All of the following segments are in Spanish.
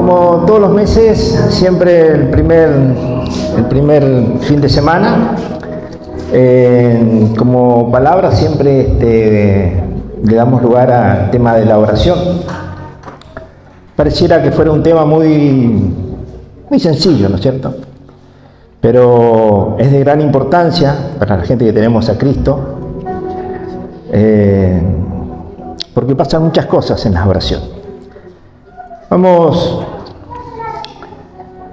como todos los meses, siempre el primer fin de semana, como palabra siempre le damos lugar al tema de la oración. Pareciera que fuera un tema muy sencillo, ¿no es cierto? Pero es de gran importancia para la gente que tenemos a Cristo, porque pasan muchas cosas en la oración. Vamos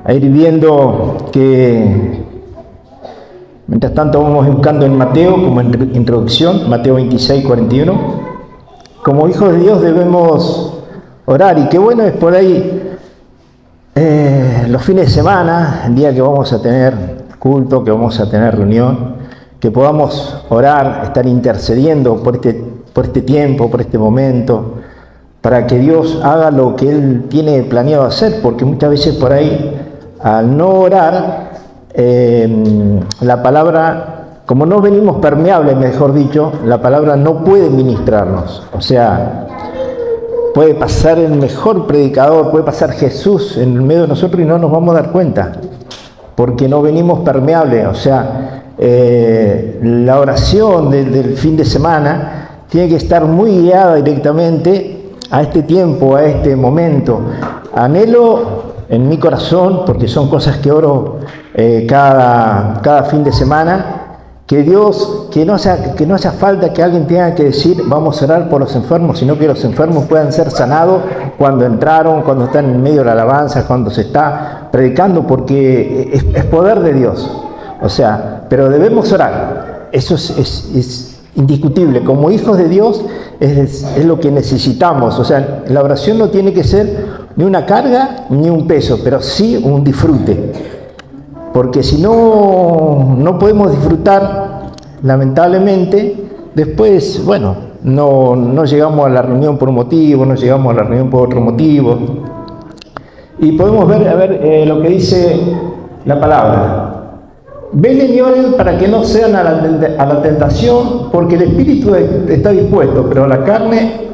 a ir viendo que, mientras tanto, vamos buscando en Mateo, como introducción, Mateo 26, 41. Como hijos de Dios debemos orar, y qué bueno es por ahí los fines de semana, el día que vamos a tener culto, que vamos a tener reunión, que podamos orar, estar intercediendo por este tiempo, por este momento, para que Dios haga lo que Él tiene planeado hacer, porque muchas veces por ahí, al no orar, la palabra, como no venimos permeables, mejor dicho, la palabra no puede ministrarnos. O sea, puede pasar el mejor predicador, puede pasar Jesús en el medio de nosotros y no nos vamos a dar cuenta, porque no venimos permeables. O sea, la oración del fin de semana tiene que estar muy guiada directamente a este tiempo, a este momento. Anhelo en mi corazón, porque son cosas que oro cada fin de semana, que Dios, que no haya falta que alguien tenga que decir vamos a orar por los enfermos, sino que los enfermos puedan ser sanados cuando entraron, cuando están en medio de la alabanza, cuando se está predicando, porque es poder de Dios. O sea, pero debemos orar, eso es indiscutible. Como hijos de Dios es lo que necesitamos. O sea, la oración no tiene que ser ni una carga ni un peso, pero sí un disfrute, porque si no podemos disfrutar, lamentablemente después, bueno, no llegamos a la reunión por un motivo, no llegamos a la reunión por otro motivo, y podemos ver lo que dice la palabra. Velen y oren para que no sean a la tentación, porque el espíritu está dispuesto, pero la carne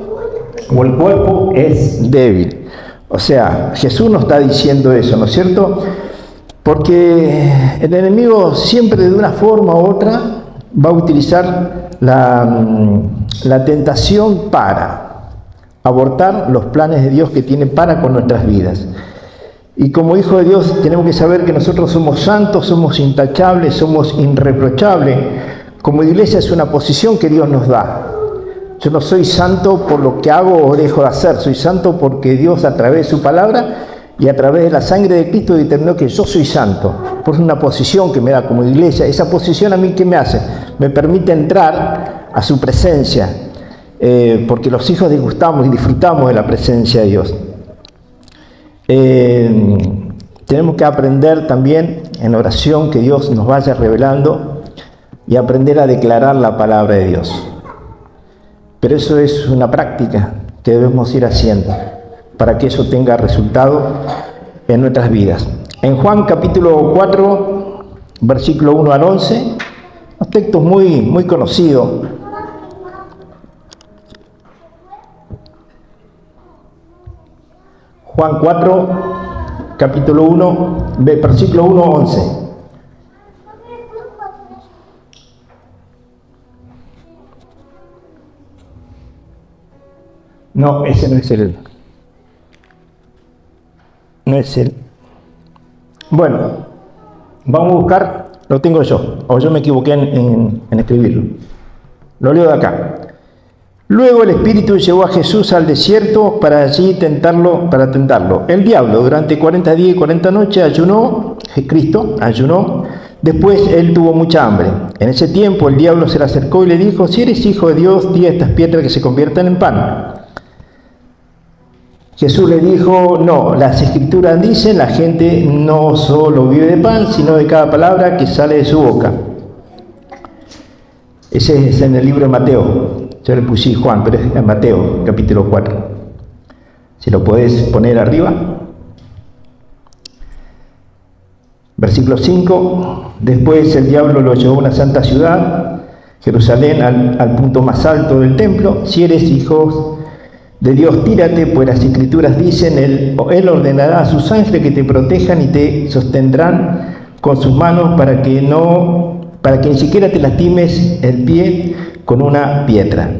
o el cuerpo es débil. O sea, Jesús nos está diciendo eso, ¿no es cierto? Porque el enemigo siempre de una forma u otra va a utilizar la tentación para abortar los planes de Dios que tiene para con nuestras vidas. Y como hijos de Dios tenemos que saber que nosotros somos santos, somos intachables, somos irreprochables. Como iglesia es una posición que Dios nos da. Yo no soy santo por lo que hago o dejo de hacer, soy santo porque Dios, a través de su palabra y a través de la sangre de Cristo, determinó que yo soy santo. Por una posición que me da como iglesia. Esa posición a mí, ¿qué me hace? Me permite entrar a su presencia, porque los hijos disgustamos y disfrutamos de la presencia de Dios. Tenemos que aprender también en oración que Dios nos vaya revelando y aprender a declarar la palabra de Dios. Pero eso es una práctica que debemos ir haciendo para que eso tenga resultado en nuestras vidas. En Juan capítulo 4, versículo 1 al 11, un texto muy conocido. Juan 4, capítulo 1, versículo 1 al 11. No, ese no es el. No es el. Bueno, vamos a buscar, lo tengo yo, o yo me equivoqué en escribirlo. Lo leo de acá. Luego el Espíritu llevó a Jesús al desierto para allí tentarlo. El diablo durante 40 días y 40 noches ayunó, Cristo ayunó, después él tuvo mucha hambre. En ese tiempo el diablo se le acercó y le dijo: si eres hijo de Dios, di a estas piedras que se conviertan en pan. Jesús le dijo: no, las escrituras dicen, la gente no solo vive de pan, sino de cada palabra que sale de su boca. Ese es en el libro de Mateo. Yo le puse Juan, pero es en Mateo, capítulo 4. Si lo podés poner arriba. Versículo 5. Después el diablo lo llevó a una santa ciudad, Jerusalén, al punto más alto del templo. Si eres hijo de Dios, tírate, pues las Escrituras dicen, Él ordenará a sus ángeles que te protejan y te sostendrán con sus manos para que ni siquiera te lastimes el pie con una piedra.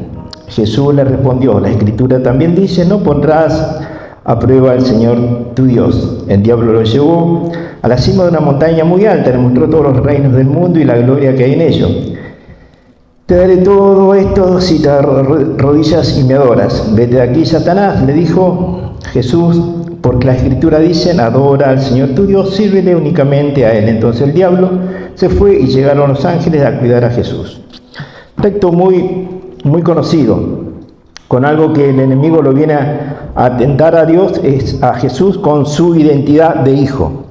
Jesús le respondió, la Escritura también dice, no pondrás a prueba al Señor tu Dios. El diablo lo llevó a la cima de una montaña muy alta, le mostró todos los reinos del mundo y la gloria que hay en ellos. Te daré todo esto si te arrodillas y me adoras. Vete de aquí, Satanás, le dijo Jesús, porque la Escritura dice, adora al Señor tu Dios, sírvele únicamente a Él. Entonces el diablo se fue y llegaron los ángeles a cuidar a Jesús. Texto muy conocido, con algo que el enemigo lo viene a tentar a Dios, es a Jesús con su identidad de hijo.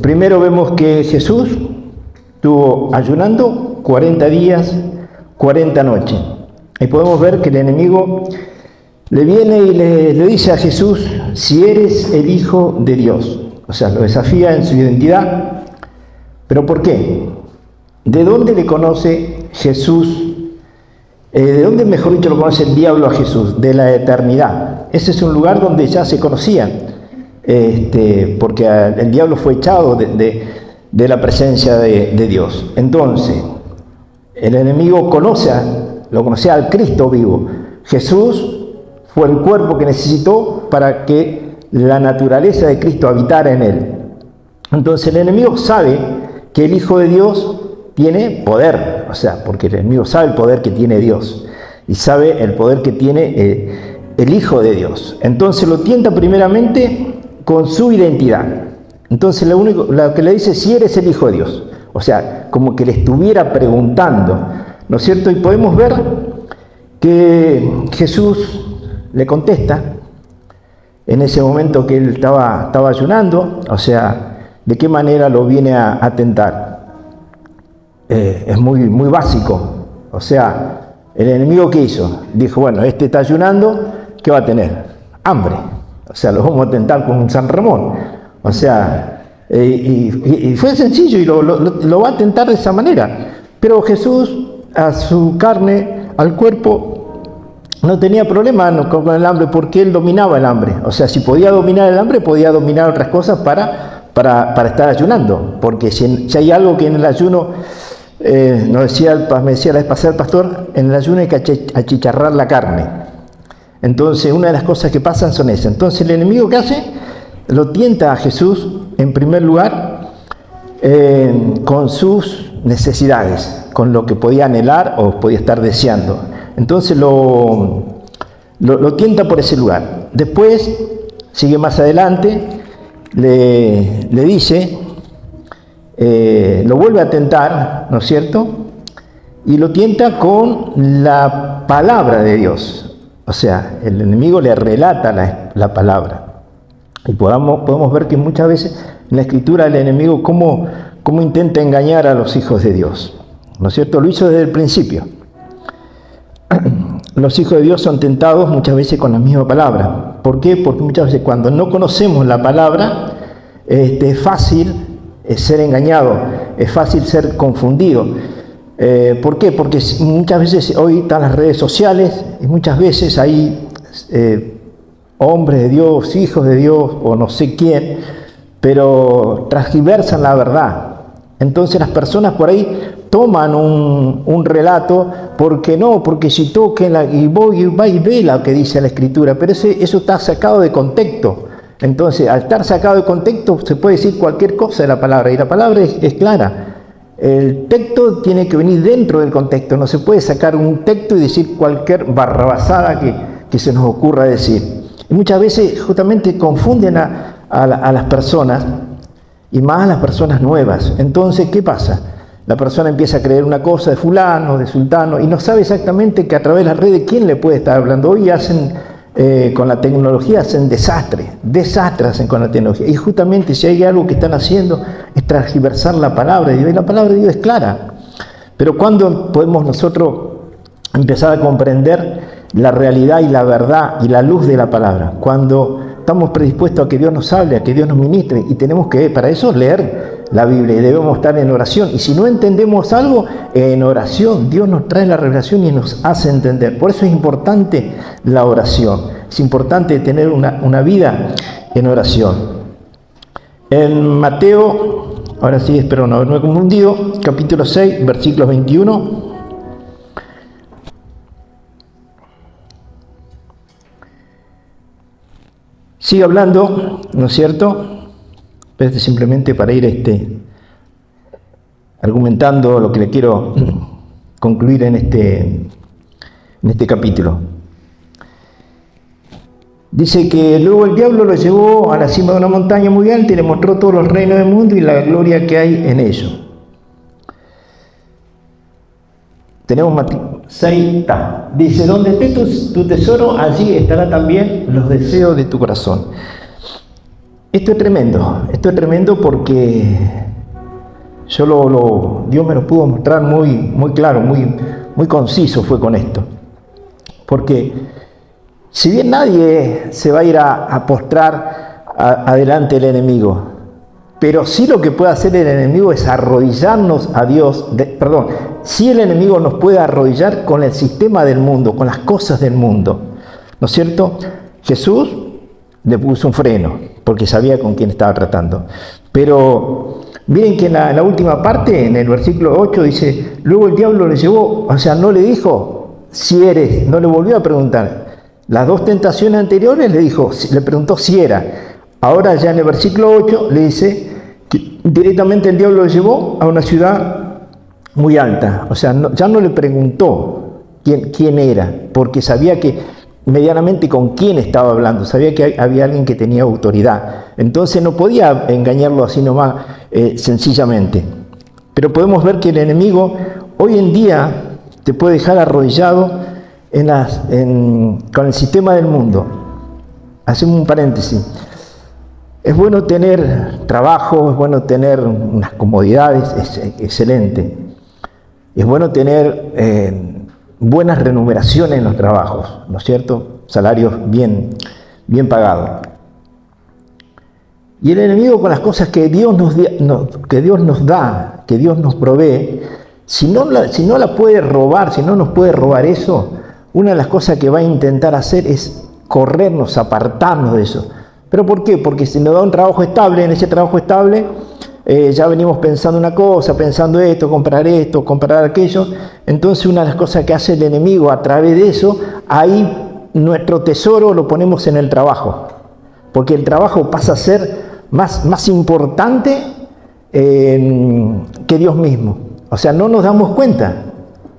Primero vemos que Jesús estuvo ayunando 40 días, 40 noches. Y podemos ver que el enemigo le viene y le dice a Jesús, si eres el Hijo de Dios. O sea, lo desafía en su identidad. ¿Pero por qué? ¿De dónde le conoce Jesús? ¿De dónde, mejor dicho, lo conoce el diablo a Jesús? De la eternidad. Ese es un lugar donde ya se conocían, porque el diablo fue echado de la presencia de Dios. Entonces, el enemigo lo conocía al Cristo vivo. Jesús fue el cuerpo que necesitó para que la naturaleza de Cristo habitara en él. Entonces, el enemigo sabe que el Hijo de Dios tiene poder, o sea, porque el enemigo sabe el poder que tiene Dios y sabe el poder que tiene el Hijo de Dios. Entonces lo tienta primeramente con su identidad. Entonces lo que le dice, si eres el Hijo de Dios, o sea, como que le estuviera preguntando, ¿no es cierto? Y podemos ver que Jesús le contesta en ese momento que él estaba ayunando, o sea, de qué manera lo viene a tentar. Es muy básico. O sea, el enemigo, ¿qué hizo? Dijo, bueno, este está ayunando, ¿qué va a tener? Hambre. O sea, lo vamos a tentar con un San Ramón. O sea, y fue sencillo y lo va a tentar de esa manera. Pero Jesús, a su carne, al cuerpo, no tenía problema con el hambre porque él dominaba el hambre. O sea, si podía dominar el hambre, podía dominar otras cosas para estar ayunando. Porque si hay algo que en el ayuno, me decía la vez pasada el pastor, en el ayuno hay que achicharrar la carne. Entonces, una de las cosas que pasan son esas. Entonces, el enemigo, ¿qué hace? Lo tienta a Jesús, en primer lugar, con sus necesidades, con lo que podía anhelar o podía estar deseando. Entonces, lo tienta por ese lugar. Después, sigue más adelante, le dice, lo vuelve a tentar, ¿no es cierto? Y lo tienta con la palabra de Dios. O sea, el enemigo le relata la palabra. Y podemos ver que muchas veces en la Escritura el enemigo cómo intenta engañar a los hijos de Dios. ¿No es cierto? Lo hizo desde el principio. Los hijos de Dios son tentados muchas veces con la misma palabra. ¿Por qué? Porque muchas veces cuando no conocemos la palabra, es fácil ser engañado, es fácil ser confundido. ¿Por qué? Porque muchas veces hoy están las redes sociales y muchas veces hay hombres de Dios, hijos de Dios o no sé quién, pero transgiversan la verdad. Entonces las personas por ahí toman un relato porque si toquen y va y ve lo que dice la Escritura, pero eso está sacado de contexto. Entonces, al estar sacado de contexto, se puede decir cualquier cosa de la palabra, y la palabra es clara. El texto tiene que venir dentro del contexto, no se puede sacar un texto y decir cualquier barrabasada que se nos ocurra decir. Y muchas veces justamente confunden a las personas, y más a las personas nuevas. Entonces, ¿qué pasa? La persona empieza a creer una cosa de fulano, de sultano, y no sabe exactamente que a través de las redes quién le puede estar hablando. Hoy con la tecnología hacen desastres hacen con la tecnología. Y justamente si hay algo que están haciendo es transgiversar la palabra de Dios. Y la palabra de Dios es clara. Pero ¿cuándo podemos nosotros empezar a comprender la realidad y la verdad y la luz de la palabra? Cuando estamos predispuestos a que Dios nos hable, a que Dios nos ministre, y tenemos que, para eso, leer la Biblia y debemos estar en oración. Y si no entendemos algo, en oración Dios nos trae la revelación y nos hace entender. Por eso es importante la oración. Es importante tener una vida en oración. En Mateo, ahora sí, espero no haberme confundido, capítulo 6, versículos 21. Sigue hablando, ¿no es cierto? Simplemente para ir argumentando lo que le quiero concluir en este capítulo. Dice que luego el diablo lo llevó a la cima de una montaña muy alta y le mostró todos los reinos del mundo y la gloria que hay en ellos. Tenemos Mateo 6, dice, donde esté tu tesoro, allí estará también los deseos de tu corazón. Esto es tremendo porque Dios me lo pudo mostrar muy claro, muy conciso fue con esto. Porque si bien nadie se va a ir a postrar adelante del enemigo, pero sí lo que puede hacer el enemigo es arrodillarnos a Dios, sí el enemigo nos puede arrodillar con el sistema del mundo, con las cosas del mundo, ¿no es cierto? Jesús le puso un freno, porque sabía con quién estaba tratando. Pero miren que en la última parte, en el versículo 8, dice, luego el diablo le llevó, o sea, no le dijo si eres, no le volvió a preguntar. Las dos tentaciones anteriores le preguntó si era. Ahora ya en el versículo 8 le dice que directamente el diablo lo llevó a una ciudad muy alta. O sea, ya no le preguntó quién era, porque sabía que medianamente con quién estaba hablando, sabía que había alguien que tenía autoridad. Entonces no podía engañarlo así nomás, sencillamente. Pero podemos ver que el enemigo hoy en día te puede dejar arrodillado con el sistema del mundo. Hacemos un paréntesis. Es bueno tener trabajo, es bueno tener unas comodidades, es excelente. Es bueno tener buenas remuneraciones en los trabajos, ¿no es cierto? Salarios bien pagados. Y el enemigo con las cosas que Dios nos da, que Dios nos provee, si no la puede robar, si no nos puede robar eso, una de las cosas que va a intentar hacer es corrernos, apartarnos de eso. ¿Pero por qué? Porque si nos da un trabajo estable, en ese trabajo estable ya venimos pensando una cosa, pensando esto, comprar aquello. Entonces una de las cosas que hace el enemigo a través de eso, ahí nuestro tesoro lo ponemos en el trabajo. Porque el trabajo pasa a ser más importante que Dios mismo. O sea, no nos damos cuenta.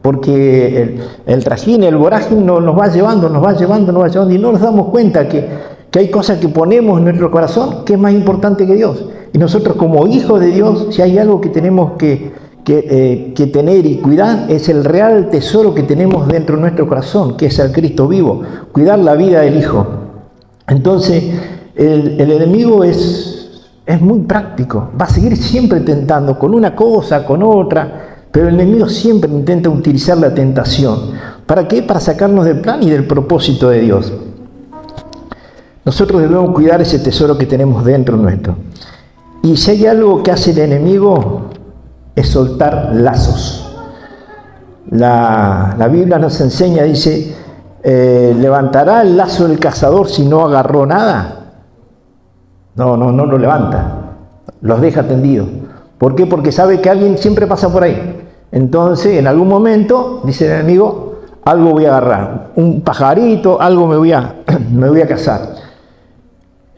Porque el trajín, el vorágine nos va llevando y no nos damos cuenta que hay cosas que ponemos en nuestro corazón que es más importante que Dios. Y nosotros como hijos de Dios, si hay algo que tenemos que tener y cuidar, es el real tesoro que tenemos dentro de nuestro corazón, que es el Cristo vivo, cuidar la vida del Hijo. Entonces, el enemigo es muy práctico, va a seguir siempre tentando con una cosa, con otra, pero el enemigo siempre intenta utilizar la tentación. ¿Para qué? Para sacarnos del plan y del propósito de Dios. Nosotros debemos cuidar ese tesoro que tenemos dentro nuestro. Y si hay algo que hace el enemigo, es soltar lazos. La Biblia nos enseña, dice, ¿levantará el lazo del cazador si no agarró nada? No lo levanta, los deja tendidos. ¿Por qué? Porque sabe que alguien siempre pasa por ahí. Entonces, en algún momento, dice el enemigo, algo voy a agarrar, un pajarito, algo me voy a cazar.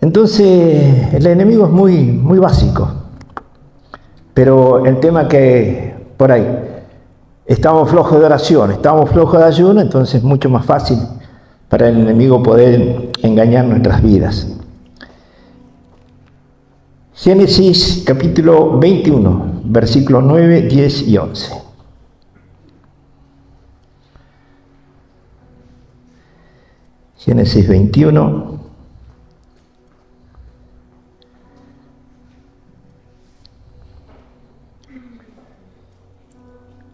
Entonces, el enemigo es muy básico. Pero el tema que por ahí, estamos flojos de oración, estamos flojos de ayuno, entonces es mucho más fácil para el enemigo poder engañar nuestras vidas. Génesis capítulo 21, versículos 9, 10 y 11. Génesis 21.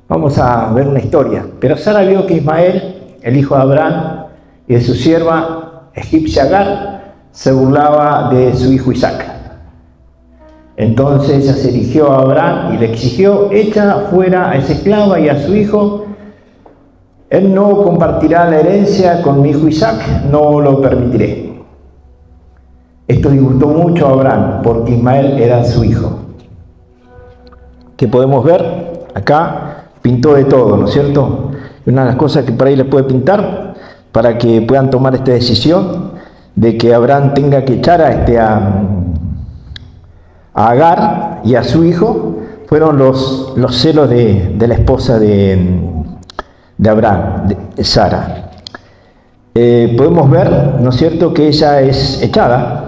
Vamos a ver una historia. Pero Sara vio que Ismael, el hijo de Abraham, y de su sierva egipcia Agar, se burlaba de su hijo Isaac. Entonces ella se dirigió a Abraham y le exigió: echa fuera a esa esclava y a su hijo. Él no compartirá la herencia con mi hijo Isaac, no lo permitiré. Esto disgustó mucho a Abraham, porque Ismael era su hijo. ¿Qué podemos ver? Acá pintó de todo, ¿no es cierto? Una de las cosas que por ahí les puede pintar, para que puedan tomar esta decisión, de que Abraham tenga que echar a Agar y a su hijo, fueron los celos de la esposa de Abraham, de Sara. Podemos ver, ¿no es cierto?, que ella es echada,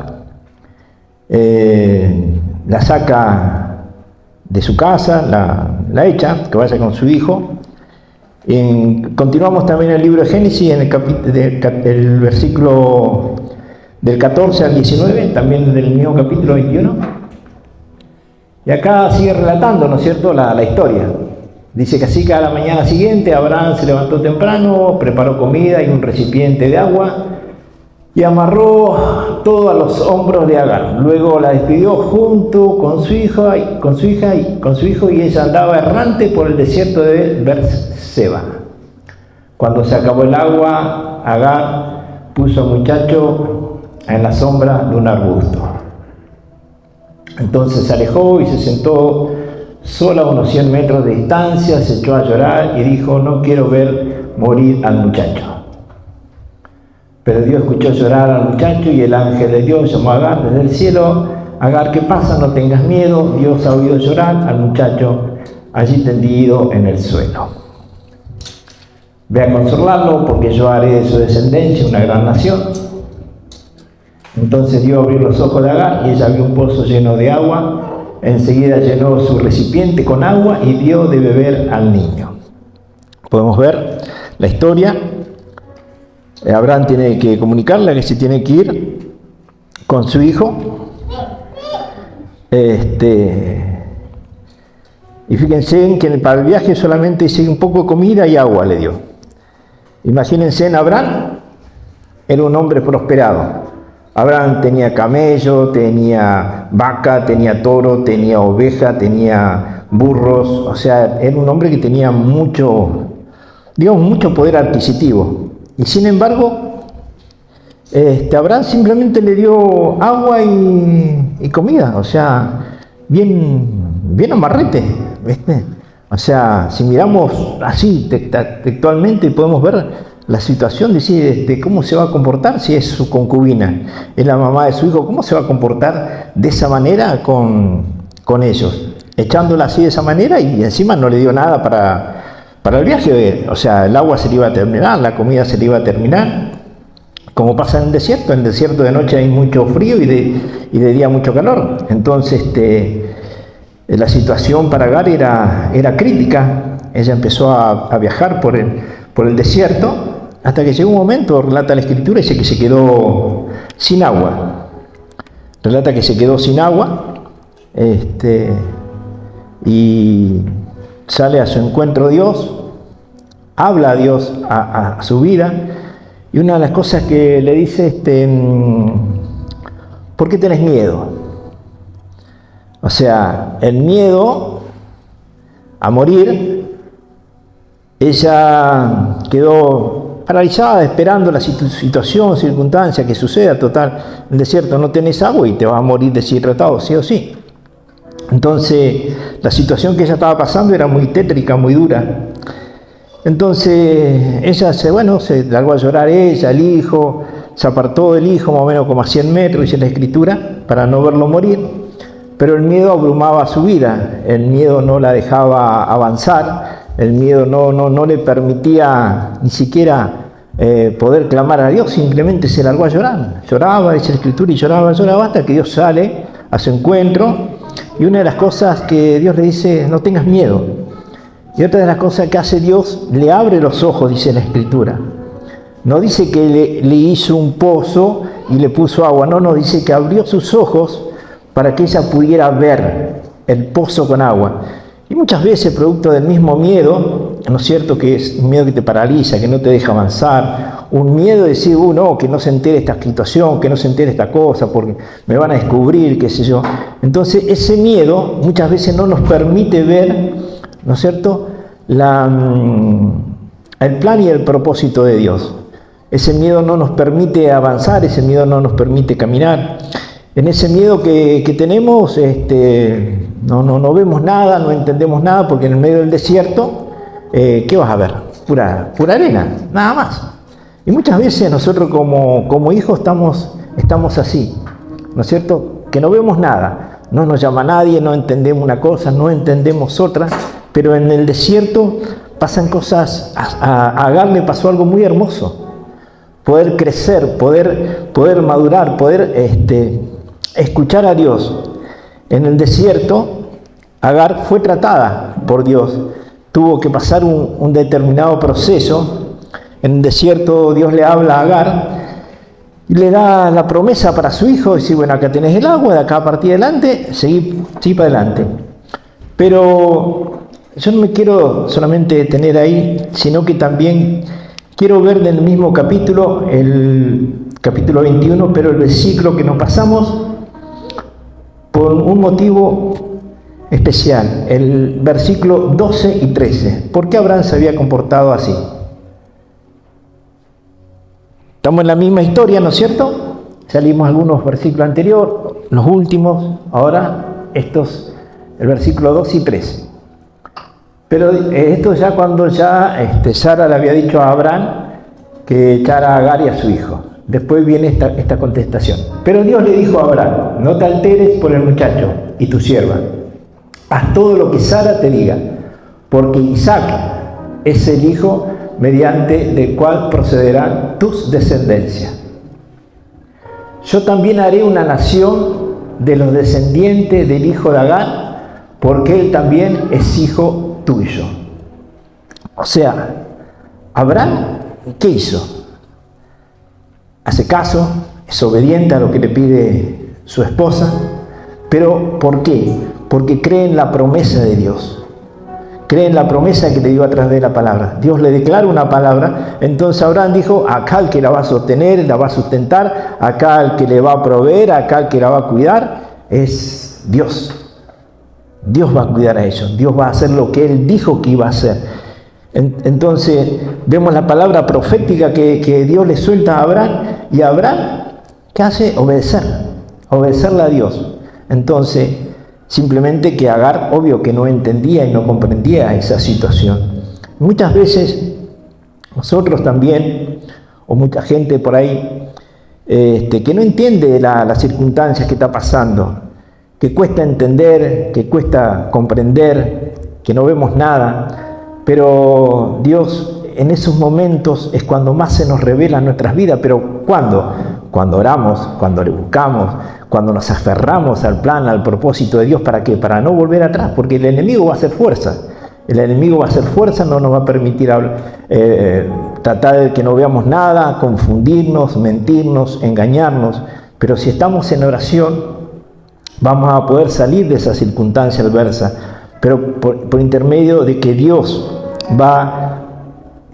la saca de su casa, la echa, que vaya con su hijo. Continuamos también el libro de Génesis, en el versículo del 14 al 19, también del mismo capítulo 21. Y acá sigue relatando, ¿no es cierto?, la historia. Dice que así que a la mañana siguiente Abraham se levantó temprano, preparó comida y un recipiente de agua y amarró todo a los hombros de Agar. Luego la despidió junto con su hijo y ella andaba errante por el desierto de Beerseba. Cuando se acabó el agua, Agar puso al muchacho en la sombra de un arbusto. Entonces se alejó y se sentó sola a unos 100 metros de distancia, se echó a llorar y dijo: no quiero ver morir al muchacho. Pero Dios escuchó llorar al muchacho y el ángel de Dios llamó a Agar desde el cielo: Agar, ¿qué pasa? No tengas miedo, Dios ha oído llorar al muchacho allí tendido en el suelo. Ve a consolarlo, porque yo haré de su descendencia una gran nación. Entonces Dios abrió los ojos de Agar y ella vio un pozo lleno de agua. Enseguida llenó su recipiente con agua y dio de beber al niño. Podemos ver la historia. Abraham tiene que comunicarle que se tiene que ir con su hijo. Y fíjense en que para el viaje solamente un poco de comida y agua le dio. Imagínense en Abraham, era un hombre prosperado. Abraham tenía camello, tenía vaca, tenía toro, tenía oveja, tenía burros. O sea, era un hombre que tenía mucho poder adquisitivo. Y sin embargo, Abraham simplemente le dio agua y comida. O sea, bien amarrete, ¿viste? O sea, si miramos así textualmente podemos ver la situación, decir cómo se va a comportar si es su concubina, es la mamá de su hijo, cómo se va a comportar de esa manera con ellos, echándola así de esa manera, y encima no le dio nada para el viaje. O sea, el agua se le iba a terminar, la comida se le iba a terminar, como pasa en el desierto de noche hay mucho frío y de día mucho calor. Entonces la situación para Agar era crítica. Ella empezó a viajar por el desierto, hasta que llegó un momento, relata la Escritura, dice que se quedó sin agua. Relata que se quedó sin agua, y sale a su encuentro Dios, habla a Dios a su vida, y una de las cosas que le dice, ¿por qué tenés miedo? O sea, el miedo a morir. Ella quedó paralizada esperando la situación, circunstancia que suceda. Total, en el desierto no tenés agua y te vas a morir deshidratado, sí o sí. Entonces, la situación que ella estaba pasando era muy tétrica, muy dura. Entonces, ella se largó a llorar, ella, el hijo, se apartó del hijo más o menos como a 100 metros, dice la Escritura, para no verlo morir. Pero el miedo abrumaba su vida, el miedo no la dejaba avanzar. El miedo no le permitía ni siquiera poder clamar a Dios, simplemente se largó a llorar. Lloraba, dice la Escritura, y lloraba hasta que Dios sale a su encuentro. Y una de las cosas que Dios le dice: no tengas miedo. Y otra de las cosas que hace Dios, le abre los ojos, dice la Escritura. No dice que le hizo un pozo y le puso agua, no, dice que abrió sus ojos para que ella pudiera ver el pozo con agua. Y muchas veces, producto del mismo miedo, ¿no es cierto?, que es un miedo que te paraliza, que no te deja avanzar, un miedo de decir, no, que no se entere esta situación, que no se entere esta cosa, porque me van a descubrir, qué sé yo. Entonces ese miedo muchas veces no nos permite ver, ¿no es cierto?, el plan y el propósito de Dios. Ese miedo no nos permite avanzar, ese miedo no nos permite caminar. En ese miedo que tenemos, no vemos nada, no entendemos nada, porque en el medio del desierto, ¿qué vas a ver? Pura arena, nada más. Y muchas veces nosotros como hijos estamos así, ¿no es cierto? Que no vemos nada, no nos llama nadie, no entendemos una cosa, no entendemos otra, pero en el desierto pasan cosas. A Agar le pasó algo muy hermoso. Poder crecer, poder madurar, poder escuchar a Dios. En el desierto, Agar fue tratada por Dios. Tuvo que pasar un determinado proceso. En el desierto Dios le habla a Agar y le da la promesa para su hijo. Dice, bueno, acá tenés el agua, de acá a partir adelante, seguí para adelante. Pero yo no me quiero solamente detener ahí, sino que también quiero ver del mismo capítulo, el capítulo 21, pero el versículo que nos pasamos por un motivo especial, el versículo 12 y 13. ¿Por qué Abraham se había comportado así? Estamos en la misma historia, ¿no es cierto? Salimos algunos versículos anteriores, los últimos, ahora el versículo 12 y 13. Pero esto ya cuando Sara le había dicho a Abraham que echara a Agar y a su hijo. Después viene esta contestación. Pero Dios le dijo a Abraham, no te alteres por el muchacho y tu sierva. Haz todo lo que Sara te diga, porque Isaac es el hijo mediante el cual procederán tus descendencias. Yo también haré una nación de los descendientes del hijo de Agar, porque él también es hijo tuyo. O sea, Abraham, ¿qué hizo? Hace caso, es obediente a lo que le pide su esposa, pero ¿por qué? Porque cree en la promesa de Dios. Cree en la promesa que le dio a través de la palabra. Dios le declara una palabra, entonces Abraham dijo, acá el que la va a sostener, la va a sustentar, acá el que le va a proveer, acá el que la va a cuidar, es Dios. Dios va a cuidar a ellos, Dios va a hacer lo que Él dijo que iba a hacer. Entonces vemos la palabra profética que Dios le suelta a Abraham, y Abraham, ¿qué hace? Obedecerle a Dios. Entonces, simplemente que Agar, obvio que no entendía y no comprendía esa situación. Muchas veces nosotros también, o mucha gente por ahí, que no entiende las circunstancias que está pasando, que cuesta entender, que cuesta comprender, que no vemos nada, pero Dios en esos momentos es cuando más se nos revela nuestras vidas. ¿Pero cuándo? Cuando oramos, cuando le buscamos, cuando nos aferramos al plan, al propósito de Dios. ¿Para qué? Para no volver atrás, porque el enemigo va a hacer fuerza. El enemigo va a hacer fuerza, no nos va a permitir tratar de que no veamos nada, confundirnos, mentirnos, engañarnos. Pero si estamos en oración, vamos a poder salir de esa circunstancia adversa, pero por intermedio de que Dios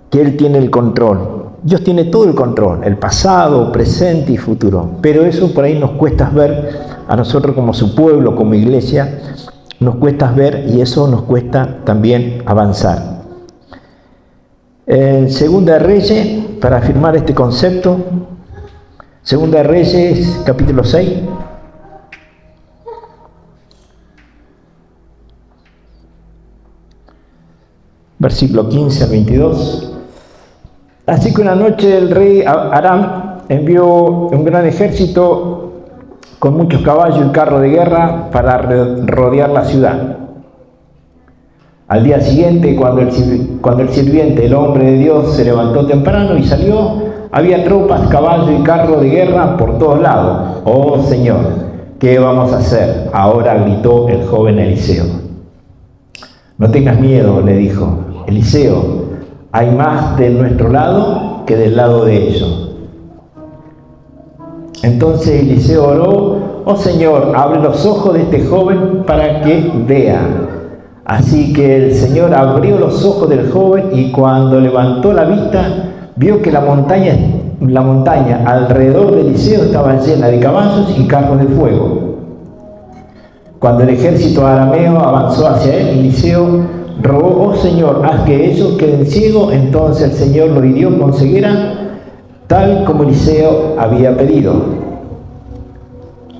que Él tiene el control. Dios tiene todo el control, el pasado, presente y futuro. Pero eso por ahí nos cuesta ver, a nosotros como su pueblo, como iglesia, nos cuesta ver, y eso nos cuesta también avanzar. En Segunda de Reyes, para afirmar este concepto, Segunda de Reyes, capítulo 6. Versículo 15 al 22. Así que una noche el rey Aram envió un gran ejército con muchos caballos y carros de guerra para rodear la ciudad. Al día siguiente, cuando el sirviente, el hombre de Dios, se levantó temprano y salió, había tropas, caballos y carros de guerra por todos lados. ¡Oh Señor! ¿Qué vamos a hacer? Ahora gritó el joven Eliseo. No tengas miedo, le dijo. Eliseo, hay más de nuestro lado que del lado de ellos. Entonces Eliseo oró, oh Señor, abre los ojos de este joven para que vea. Así que el Señor abrió los ojos del joven, y cuando levantó la vista, vio que la montaña alrededor de Eliseo estaba llena de caballos y carros de fuego. Cuando el ejército arameo avanzó hacia él, Eliseo rogó: oh Señor, haz que ellos queden ciegos. Entonces el Señor lo hirió con ceguera, tal como Eliseo había pedido.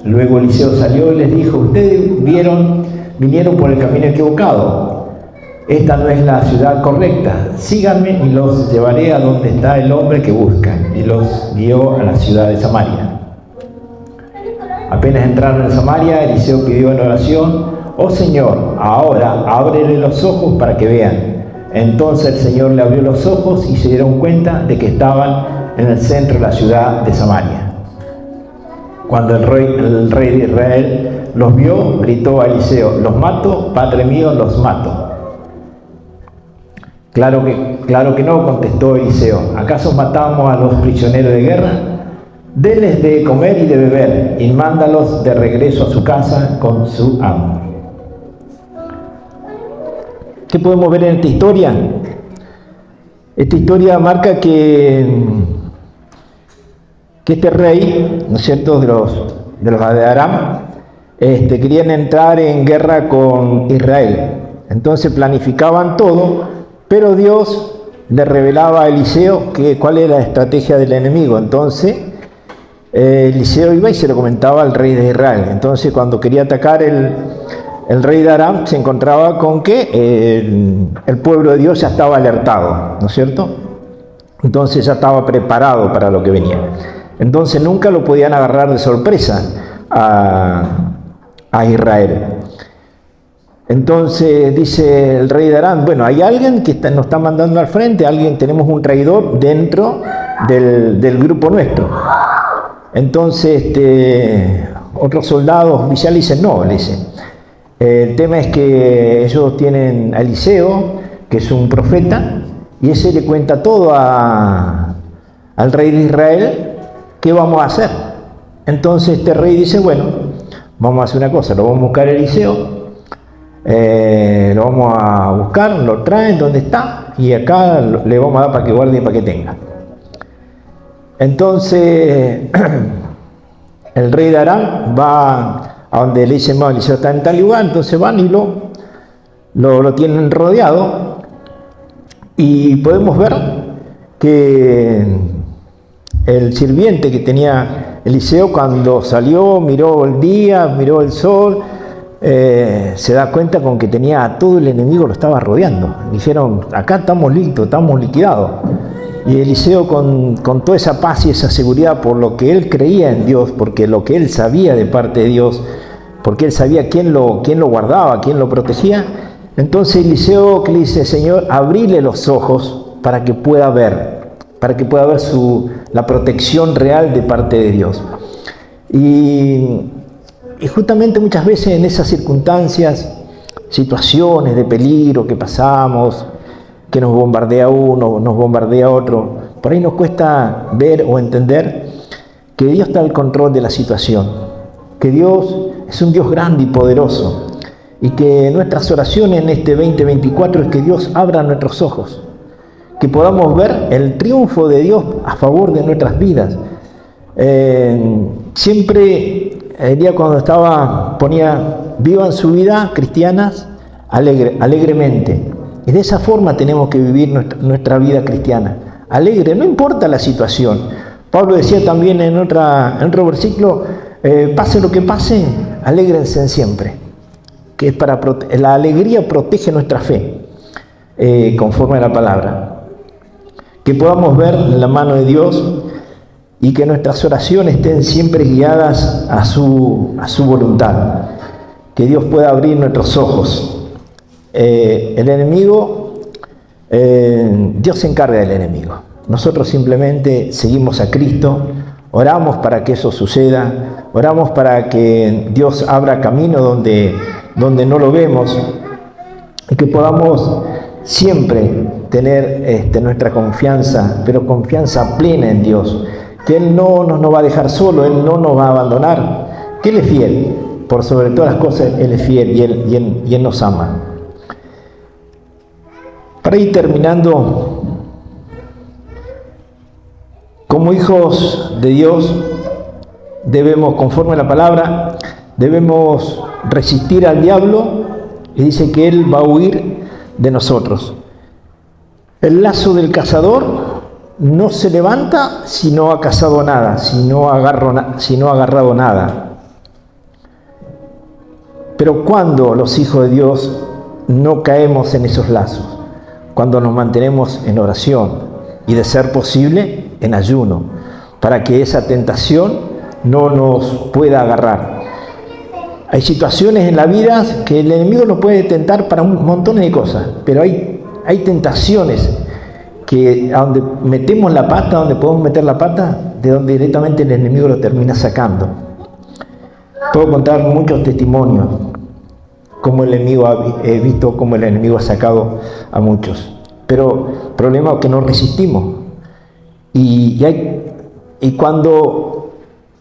Luego Eliseo salió y les dijo: ustedes vinieron por el camino equivocado. Esta no es la ciudad correcta. Síganme y los llevaré a donde está el hombre que buscan. Y los guió a la ciudad de Samaria. Apenas entraron en Samaria, Eliseo pidió en oración: oh Señor, ahora ábrele los ojos para que vean. Entonces el Señor le abrió los ojos y se dieron cuenta de que estaban en el centro de la ciudad de Samaria. Cuando el rey de Israel los vio, gritó a Eliseo: los mato, padre mío, los mato. Claro que no, contestó Eliseo. ¿Acaso matamos a los prisioneros de guerra? Denles de comer y de beber, y mándalos de regreso a su casa con su amo. ¿Qué podemos ver en esta historia? Esta historia marca que este rey, ¿no es cierto?, de los de Aram, querían entrar en guerra con Israel. Entonces planificaban todo, pero Dios le revelaba a Eliseo cuál era la estrategia del enemigo. Entonces Eliseo iba y se lo comentaba al rey de Israel. Entonces cuando quería atacar el rey de Aram, se encontraba con que el pueblo de Dios ya estaba alertado, ¿no es cierto? Entonces ya estaba preparado para lo que venía. Entonces nunca lo podían agarrar de sorpresa a Israel. Entonces dice el rey de Aram: bueno, hay alguien que nos está mandando al frente, tenemos un traidor dentro del grupo nuestro. Entonces otros soldados oficiales dicen: no, le dicen, el tema es que ellos tienen a Eliseo, que es un profeta, y ese le cuenta todo al rey de Israel. ¿Qué vamos a hacer? Entonces este rey dice: bueno, vamos a hacer una cosa, lo vamos a buscar a Eliseo, lo vamos a buscar, lo traen donde está, y acá le vamos a dar para que guarde y para que tenga. Entonces el rey de Aram va a donde le dicen: no, Eliseo está en tal lugar. Entonces van y lo tienen rodeado, y podemos ver que el sirviente que tenía Eliseo, cuando salió, miró el día, miró el sol, se da cuenta con que tenía a todo el enemigo, lo estaba rodeando. Dijeron: acá estamos listos, estamos liquidados. Y Eliseo, con toda esa paz y esa seguridad, por lo que él creía en Dios, porque lo que él sabía de parte de Dios, porque él sabía quién lo guardaba, quién lo protegía, entonces Eliseo que le dice: Señor, abrile los ojos para que pueda ver la protección real de parte de Dios. Y justamente muchas veces en esas circunstancias, situaciones de peligro que pasamos, que nos bombardea uno, nos bombardea otro, por ahí nos cuesta ver o entender que Dios está al control de la situación, que Dios es un Dios grande y poderoso, y que nuestras oraciones en este 2024 es que Dios abra nuestros ojos, que podamos ver el triunfo de Dios a favor de nuestras vidas. Siempre el día cuando vivan su vida cristianas alegremente, y de esa forma tenemos que vivir nuestra vida cristiana, alegre, no importa la situación. Pablo decía también en otro versículo: pase lo que pase, alégrense siempre, que es la alegría protege nuestra fe, conforme a la palabra. Que podamos ver la mano de Dios y que nuestras oraciones estén siempre guiadas a su voluntad. Que Dios pueda abrir nuestros ojos. El enemigo, Dios se encarga del enemigo. Nosotros simplemente seguimos a Cristo, oramos para que eso suceda, oramos para que Dios abra camino donde no lo vemos, y que podamos siempre tener nuestra confianza, pero confianza plena en Dios, que Él no nos va a dejar solo, Él no nos va a abandonar, que Él es fiel, por sobre todas las cosas Él es fiel, y Él nos ama. Para ir terminando, como hijos de Dios, debemos, conforme a la palabra, debemos resistir al diablo, y dice que él va a huir de nosotros. El lazo del cazador no se levanta si no ha cazado nada, si no ha agarrado nada. Pero cuando los hijos de Dios no caemos en esos lazos, cuando nos mantenemos en oración y, de ser posible, en ayuno, para que esa tentación no nos pueda agarrar. Hay situaciones en la vida que el enemigo nos puede tentar para un montón de cosas, pero hay tentaciones que a donde metemos la pata, donde podemos meter la pata, de donde directamente el enemigo lo termina sacando. Puedo contar muchos testimonios, como el enemigo he visto cómo el enemigo ha sacado a muchos. Pero el problema es que no resistimos. Y cuando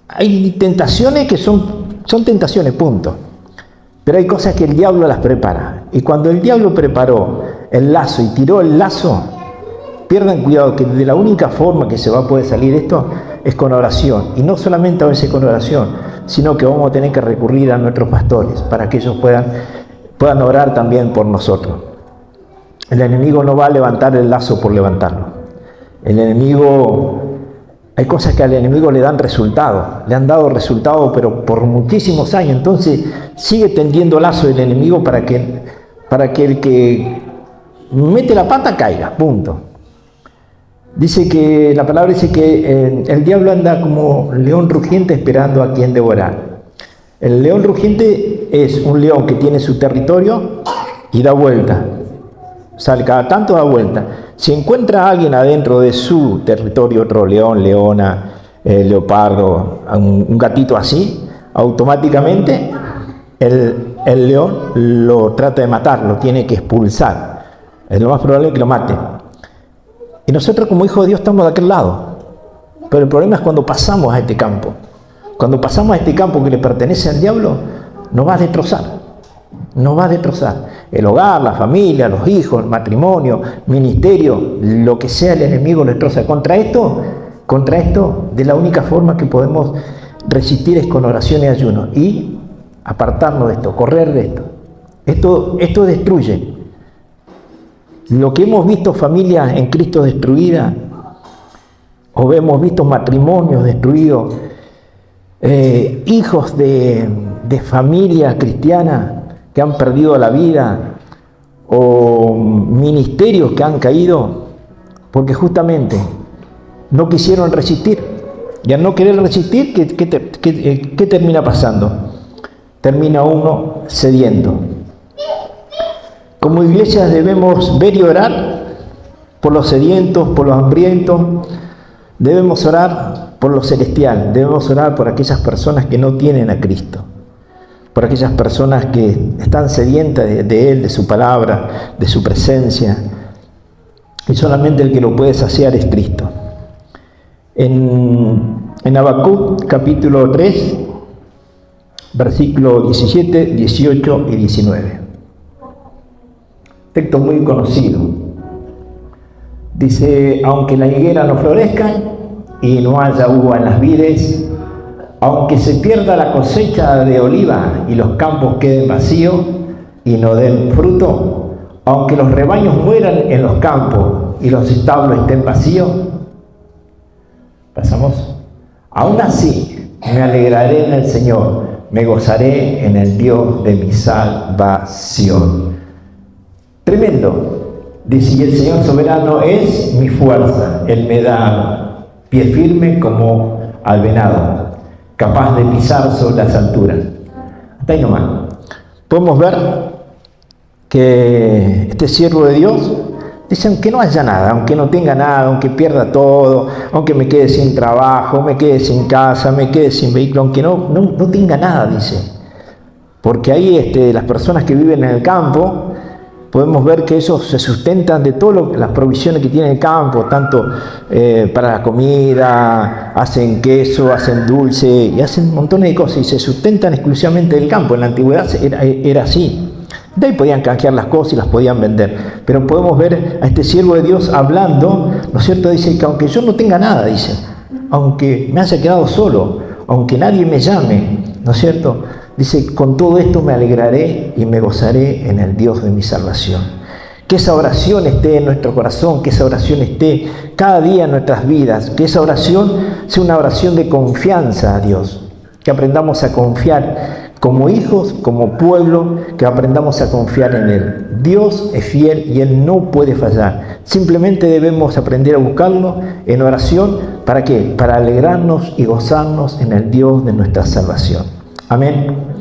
hay tentaciones que son tentaciones, punto. Pero hay cosas que el diablo las prepara. Y cuando el diablo preparó el lazo y tiró el lazo, pierdan cuidado, que de la única forma que se va a poder salir esto es con oración. Y no solamente a veces con oración, sino que vamos a tener que recurrir a nuestros pastores para que ellos puedan orar también por nosotros. El enemigo no va a levantar el lazo por levantarlo. El enemigo, hay cosas que al enemigo le dan resultado, le han dado resultado, pero por muchísimos años. Entonces sigue tendiendo lazo el enemigo para que el que mete la pata caiga, punto. Dice que, la palabra dice que el diablo anda como león rugiente esperando a quien devorar. El león rugiente es un león que tiene su territorio y da vuelta. Sale cada tanto, da vuelta. Si encuentra a alguien adentro de su territorio, otro león, leona, leopardo, un gatito así, automáticamente el león lo trata de matar, lo tiene que expulsar. Es lo más probable que lo mate. Y nosotros como hijos de Dios estamos de aquel lado. Pero el problema es cuando pasamos a este campo. Cuando pasamos a este campo que le pertenece al diablo, nos va a destrozar. Nos va a destrozar. El hogar, la familia, los hijos, el matrimonio, ministerio, lo que sea, el enemigo lo destroza. Contra esto, de la única forma que podemos resistir es con oración y ayuno. Y apartarnos de esto, correr de esto. Esto destruye. Lo que hemos visto familias en Cristo destruidas, o hemos visto matrimonios destruidos, hijos de familia cristiana que han perdido la vida, o ministerios que han caído, porque justamente no quisieron resistir. Y al no querer resistir, ¿qué termina pasando? Termina uno cediendo. Como iglesias debemos ver y orar por los sedientos, por los hambrientos. Debemos orar por lo celestial. Debemos orar por aquellas personas que no tienen a Cristo. Por aquellas personas que están sedientas de Él, de su palabra, de su presencia. Y solamente el que lo puede saciar es Cristo. En Habacuc, capítulo 3, versículos 17, 18 y 19. Texto muy conocido. Dice: aunque la higuera no florezca y no haya uva en las vides, aunque se pierda la cosecha de oliva y los campos queden vacíos y no den fruto, aunque los rebaños mueran en los campos y los establos estén vacíos, pasamos, aún así me alegraré en el Señor, me gozaré en el Dios de mi salvación. Tremendo. Dice: y el Señor soberano es mi fuerza, Él me da pie firme como al venado, capaz de pisar sobre las alturas. Hasta ahí nomás. Podemos ver que este siervo de Dios dice: aunque no haya nada, aunque no tenga nada, aunque pierda todo, aunque me quede sin trabajo, me quede sin casa, me quede sin vehículo, aunque no tenga nada, dice. Porque ahí las personas que viven en el campo, podemos ver que ellos se sustentan de todas las provisiones que tiene el campo, tanto para la comida, hacen queso, hacen dulce y hacen montones de cosas y se sustentan exclusivamente del campo. En la antigüedad era así. De ahí podían canjear las cosas y las podían vender. Pero podemos ver a este siervo de Dios hablando, ¿no es cierto? Dice que aunque yo no tenga nada, dice, aunque me haya quedado solo, aunque nadie me llame, ¿no es cierto? Dice, con todo esto me alegraré y me gozaré en el Dios de mi salvación. Que esa oración esté en nuestro corazón, que esa oración esté cada día en nuestras vidas, que esa oración sea una oración de confianza a Dios, que aprendamos a confiar como hijos, como pueblo, que aprendamos a confiar en Él. Dios es fiel y Él no puede fallar. Simplemente debemos aprender a buscarlo en oración. ¿Para qué? Para alegrarnos y gozarnos en el Dios de nuestra salvación. Amén.